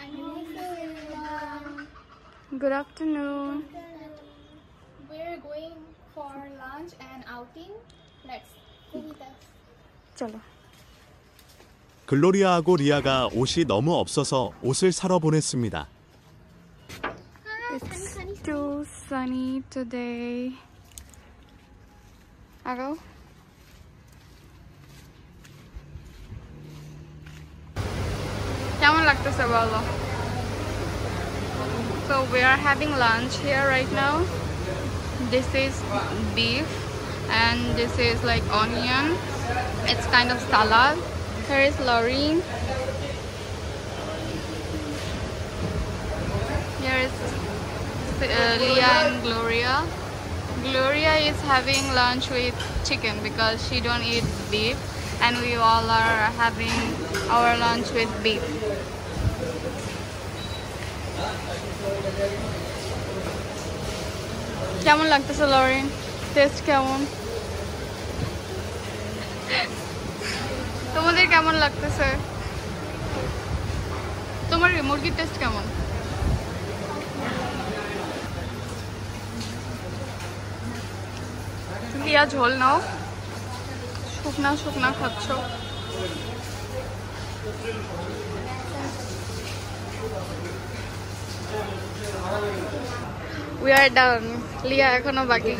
everyone. Good afternoon. We're going for lunch and outing. Let's go with us. चलो. 글로리아하고 리아가 옷이 너무 없어서 옷을 사러 보냈습니다. It's too sunny today. 아가오. কেমন লাগতেছে বলো? So we are having lunch here right now. This is beef and this is like onion. It's kind of salad. Here is Lauren. Here is Leah and Gloria. Gloria is having lunch with chicken because she don't eat beef, and we all are having our lunch with beef. কেমন লাগতেছে Lauren? Test কেমন? তোমাদের কেমন লাগতেছে? তোমার মুরগির test কেমন? লিয়া ঝোল নাও, শুকনা শুকনা খাচ্ছ। We are done. লিয়া এখনো বাকি।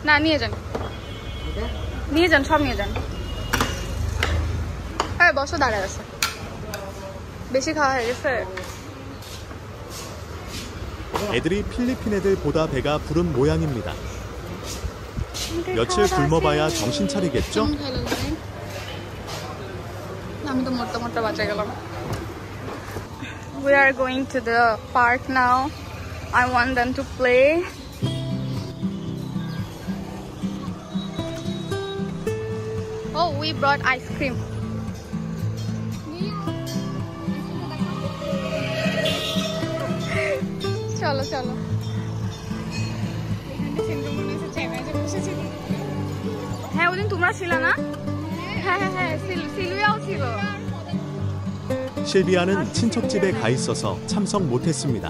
না নিয়ে যান, নিয়ে যান, সব নিয়ে যান। হ্যাঁ বসো, দাঁড়ায় আছে, বেশি খাওয়া হয়ে গেছে। 애들이 필리핀 애들보다 배가 부른 모양입니다. 며칠 굶어봐야 정신 차리겠죠? আমি তো মোটা মোটা বাঁচা গেলাম। We are going to the park now. I want them to play. Oh, we brought ice cream. চলো চলো। হ্যাঁ ওদিন তোমরা ছিল না? হ্যাঁ হ্যাঁ হ্যাঁ, সিলভিয়াও ছিল। 실비아는 친척 집에 가 있어서 참석 못했습니다.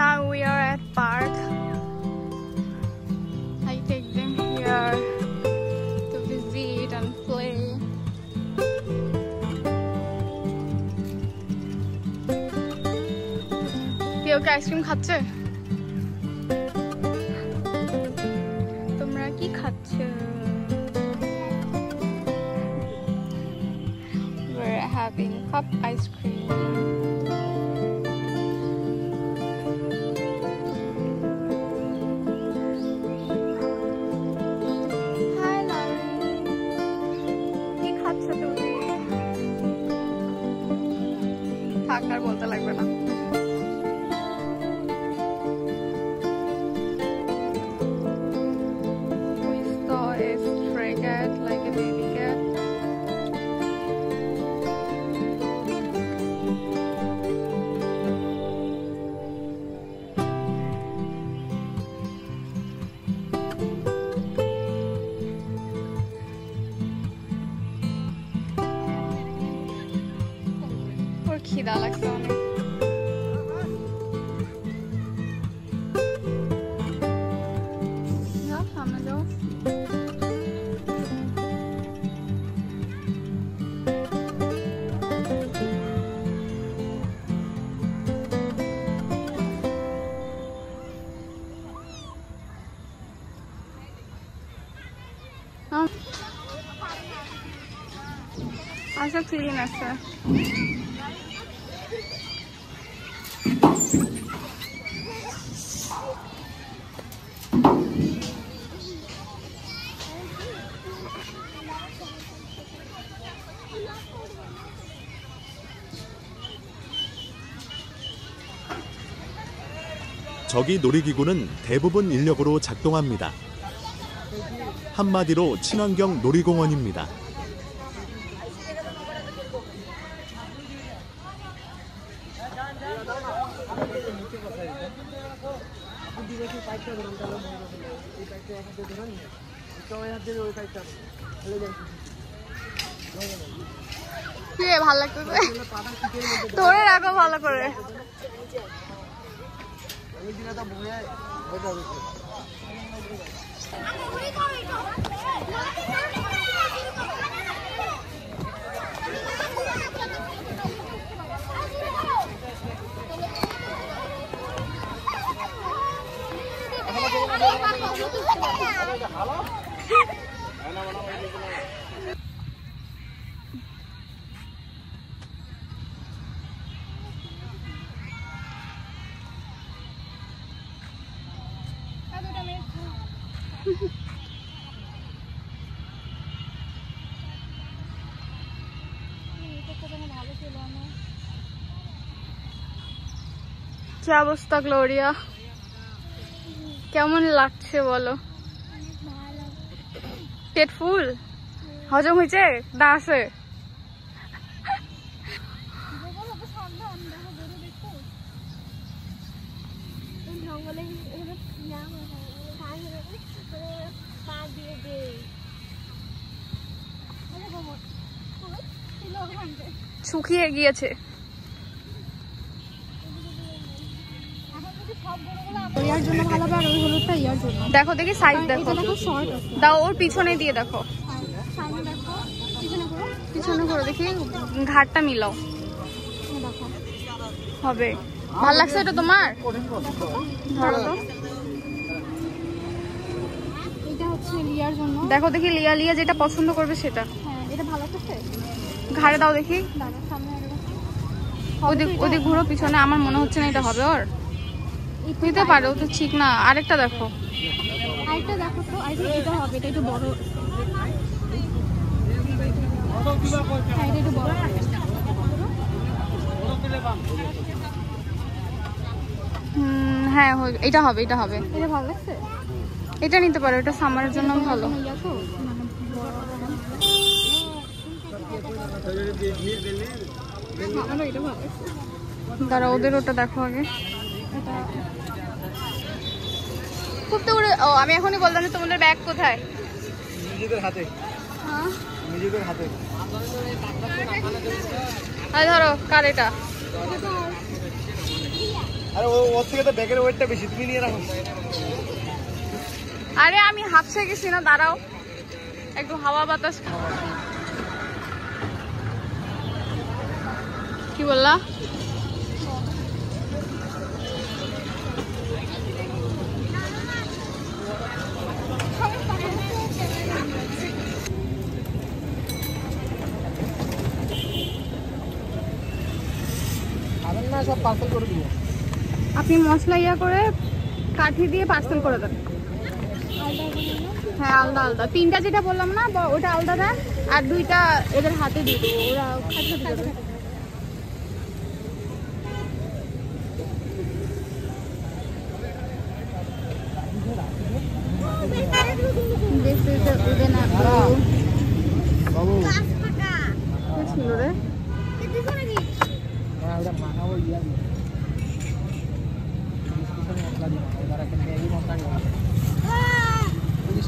Now we are at park. I take them here to visit and play. কেউ কি আইসক্রিম খাচ্ছে? তোমরা কি খাচ্ছো? We're having cup ice cream. আর বলতে লাগবে না। We saw a stray cat, like a baby cat. ওর খিদা লাগছে অনেক। সামনে যাও। আচ্ছা ক্লিন আছে। 저기 놀이기구는 대부분 인력으로 작동합니다. 한마디로 친환경 놀이공원입니다. ভাল লাগতেছে, ধরে রাখো ভালো করে। কি অবস্থা গ্লোরিয়া, কেমন লাগছে বলো? পেট ফুল, হজম হয়েছে, দা আছে? শুকিয়ে গিয়েছে। দেখো দেখি সাইজ দেখো, দাও ওর পিছনে দিয়ে দেখো, পিছনে ঘুরো দেখি, ঘাটটা মিলাও, হবে। ভাল লাগছে এটা তোমার? ধরো তো, দেখো দেখি লিয়া লিয়া যেটা পছন্দ করবে সেটা। ঘাড়ে দাও দেখি, ওদিক ঘুরো পিছনে। আমার মনে হচ্ছে না এটা হবে ওর, নিতে পারে, ও তো ঠিক না। আরেকটা দেখো, আরেকটা দেখো তো, এটা হবে, এটা একটু বড়, এটা একটু বড়। হ্যাঁ এটা হবে, এটা হবে, এটা ভালো লাগছে, এটা নিতে পারো, এটা সামারের জন্য ভালো। দাঁড়া ওদের ওটা দেখো আগে। খুব তো ও, আমি এখনই বললাম যে তোমাদের ব্যাগ কোথায়? নিজেদের হাতে। হ্যাঁ নিজেদের হাতে। আরে ধরো, কার এটা? আরে ওর থেকে তো ব্যাগের ওয়েটটা বেশি, তুমি নিয়ে রাখো। আরে আমি হাফসে গেছি না, দাঁড়াও একটু হাওয়া বাতাস। কি বললা? সব পার্সেল করে দিব। আপনি মশলা ইয়া করে কাঠি দিয়ে পার্সেল করে দেন। হ্যাঁ আলাদা আলাদা, তিনটা যেটা বললাম না ওটা আলাদা দেন, আর দুইটা এদের হাতে দিয়ে দেবো, ওরা খাচ্ছে। ছিল রে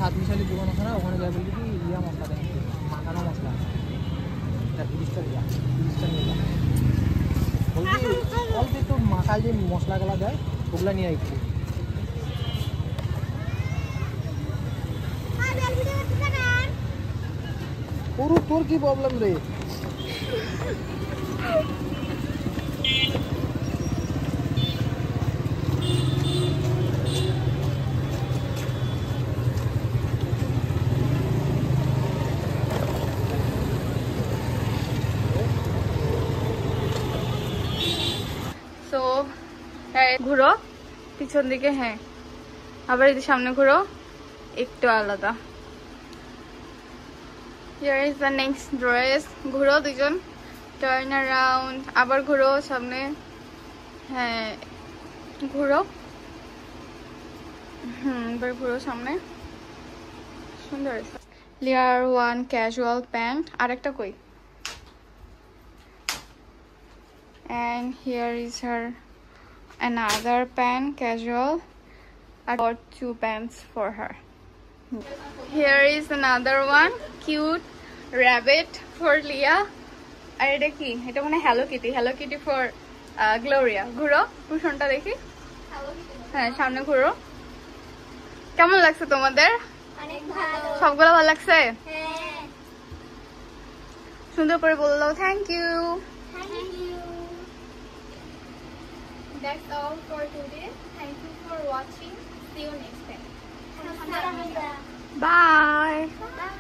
সাত মিশালি দোকান আছে না, ওখানে যাই বলবি কি ইয়া মশলা দেয়, মাখানো মশলা, 30টা বলবি একটু মাখায় যে মশলাগুলা দেয় ওগুলা নিয়ে একটু। তোর কি প্রবলেম রে? ঘুরো পিছন দিকে, হ্যাঁ আবার এই সামনে ঘুরো, একটু আলাদা। Here is the next dress. ঘুরো দুজন, টার্ন অ্যারাউন্ড, আবার ঘুরো সামনে, হ্যাঁ ঘুরো, এবার ঘুরো সামনে, সুন্দর। Layer 1 casual pant, আরেকটা কই? And here is her another pant casual, I bought 2 pants for her. Here is another one, cute rabbit for Leah. আর এটা কি? এটা মানে Hello Kitty. Hello Kitty for Gloria. ঘুরো, কুশনটা দেখি। হ্যাঁ, সামনে ঘুরো। কেমন লাগছে তোমাদের? অনেক ভালো। সবগুলো ভালো লাগছে? হ্যাঁ। সুন্দর করে বললো thank you. Thank you. That's all for today. Thank you for watching. See you next time. Bye. Bye.